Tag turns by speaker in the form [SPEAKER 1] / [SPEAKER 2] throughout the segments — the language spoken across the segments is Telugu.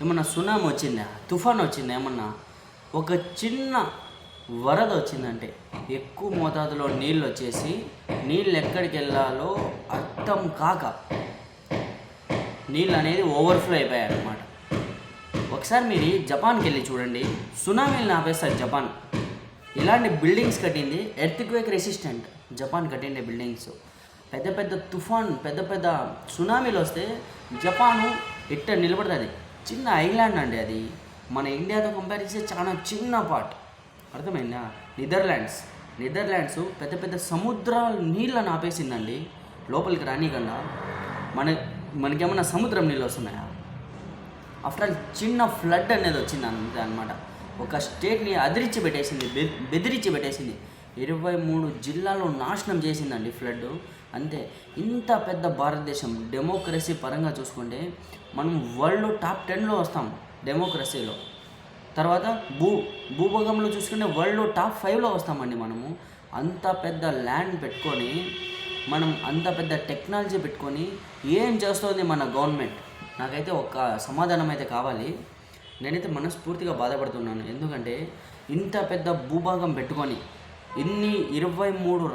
[SPEAKER 1] ఏమన్నా సునామీ వచ్చిందా, తుఫాన్ వచ్చిందా, ఏమన్నా ఒక చిన్న వరద వచ్చిందంటే ఎక్కువ మోతాదులో నీళ్ళు వచ్చేసి నీళ్ళు ఎక్కడికి వెళ్ళాలో అర్థం కాక నీళ్ళు అనేది ఓవర్ఫ్లో అయిపోయాయి అన్నమాట. ఒకసారి మీరు జపాన్కి వెళ్ళి చూడండి, సునామీని ఆపేస్తారు జపాన్. ఇలాంటి బిల్డింగ్స్ కట్టింది ఎర్త్క్వేక్ రెసిస్టెంట్ జపాన్ కట్టిండే బిల్డింగ్స్. పెద్ద పెద్ద తుఫాన్, పెద్ద పెద్ద సునామీలు వస్తే జపాను ఇట్ట నిలబడుతుంది. చిన్న ఐలాండ్ అండి అది, మన ఇండియాతో కంపేర్ చేస్తే చాలా చిన్న పార్ట్. అర్థమైందా? నెదర్లాండ్స్ పెద్ద పెద్ద సముద్రాల నీళ్ళని ఆపేసిందండి, లోపలికి రానికన్నా. మనకేమన్నా సముద్రం నీళ్ళు వస్తున్నాయా? ఆఫ్టర్ ఆల్ చిన్న ఫ్లడ్ అనేది వచ్చింది అంతే అనమాట. ఒక స్టేట్ని అదిరించి పెట్టేసింది, బెదిరించి పెట్టేసింది. 23 జిల్లాల్లో నాశనం చేసిందండి ఫ్లడ్. అంతే. ఇంత పెద్ద భారతదేశం డెమోక్రసీ పరంగా చూసుకుంటే మనం వరల్డ్ టాప్ 10లో వస్తాం డెమోక్రసీలో. తర్వాత భూభాగంలో చూసుకుంటే వరల్డ్ టాప్ 5లో వస్తామండి మనము. అంత పెద్ద ల్యాండ్ పెట్టుకొని, మనం అంత పెద్ద టెక్నాలజీ పెట్టుకొని ఏం చేస్తుంది మన గవర్నమెంట్? నాకైతే ఒక సమాధానం అయితే కావాలి. నేనైతే మనస్ఫూర్తిగా బాధపడుతున్నాను. ఎందుకంటే ఇంత పెద్ద భూభాగం పెట్టుకొని, ఇన్ని 29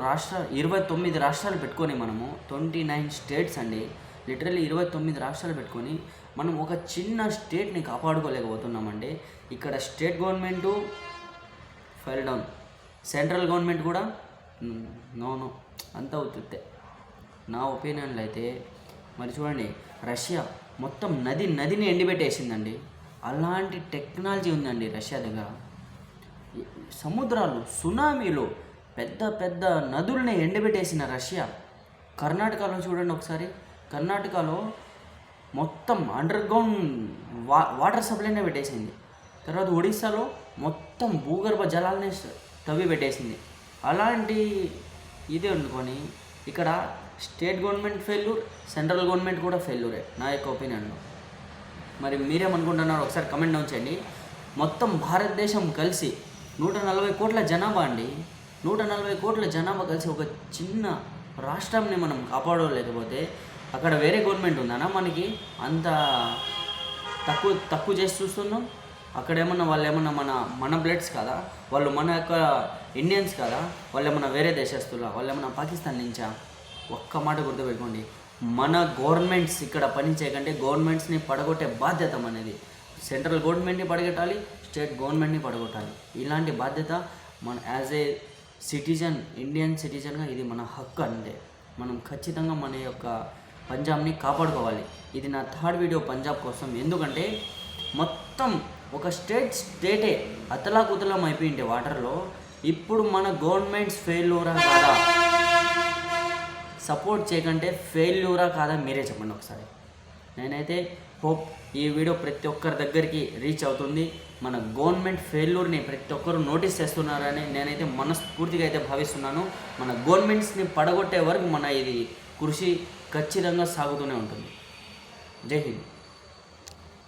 [SPEAKER 1] రాష్ట్రాలు పెట్టుకొని, మనము 29 స్టేట్స్ అండి, లిటరల్లీ 29 రాష్ట్రాలు పెట్టుకొని మనం ఒక చిన్న స్టేట్ని కాపాడుకోలేకపోతున్నామండి. ఇక్కడ state government fell down, central government కూడా నో అంతా అవుతుంది నా ఒపీనియన్లో అయితే. మరి చూడండి, రష్యా మొత్తం నదిని ఎండిపెట్టేసిందండి. అలాంటి టెక్నాలజీ ఉందండి రష్యా దగ్గర. సముద్రాలు, సునామీలు, పెద్ద పెద్ద నదుల్ని ఎండబెట్టేసిన రష్యా. కర్ణాటకలో చూడండి ఒకసారి, కర్ణాటకలో మొత్తం అండర్ గ్రౌండ్ వాటర్ సప్లైనే పెట్టేసింది. తర్వాత ఒడిస్సాలో మొత్తం భూగర్భ జలాలనే తవ్వి పెట్టేసింది. అలాంటి ఇది అనుకొని ఇక్కడ state government failure, central government కూడా ఫెయిల్యూరే నా యొక్క ఒపీనియన్లో. మరి మీరేమనుకుంటున్నారు ఒకసారి కమెంట్ డౌన్ చేయండి. మొత్తం భారతదేశం కలిసి 140 కోట్ల జనాభా అండి, 140 కోట్ల జనాభా కలిసి ఒక చిన్న రాష్ట్రాన్ని మనం కాపాడలేకపోతే అక్కడ వేరే గవర్నమెంట్ ఉందనా మనకి అంత తక్కువ చేసి చూస్తున్నాం? అక్కడ ఏమన్నా వాళ్ళు ఏమన్నా మన బ్లడ్స్ కదా, వాళ్ళు మన యొక్క ఇండియన్స్ కదా, వాళ్ళు ఏమన్నా వేరే దేశస్తులా, వాళ్ళు ఏమన్నా పాకిస్తాన్ నుంచా? ఒక్క మాట గుర్తుపెట్టుకోండి, మన గవర్నమెంట్స్ ఇక్కడ పని చేయకంటే గవర్నమెంట్స్ని పడగొట్టే బాధ్యత అనేది సెంట్రల్ గవర్నమెంట్ని పడగొట్టాలి, స్టేట్ గవర్నమెంట్ని పడగొట్టాలి. ఇలాంటి బాధ్యత మన యాజ్ ఏ సిటిజన్, ఇండియన్ సిటిజన్గా ఇది మన హక్కు. అంటే మనం ఖచ్చితంగా మన యొక్క పంజాబ్ని కాపాడుకోవాలి. ఇది నా థర్డ్ వీడియో పంజాబ్ కోసం. ఎందుకంటే మొత్తం ఒక స్టేటే అతలాకుతలం అయిపోయింటే వాటర్లో. ఇప్పుడు మన గవర్నమెంట్స్ ఫెయిల్యూరా కాదా, సపోర్ట్ చేయకంటే ఫెయిల్యూరా కాదా మీరే చెప్పండి ఒకసారి. నేనైతే హోప్ ఈ వీడియో ప్రతి ఒక్కరి దగ్గరికి రీచ్ అవుతుంది. మన గవర్నమెంట్ ఫెయిల్యూర్ని ప్రతి ఒక్కరు నోటీస్ చేస్తున్నారని నేనైతే మనస్ఫూర్తిగా అయితే భావిస్తున్నాను. మన గవర్నమెంట్స్ని పడగొట్టే వరకు మన ఇది కృషి ఖచ్చితంగా సాగుతూనే ఉంటుంది. జై హింద్.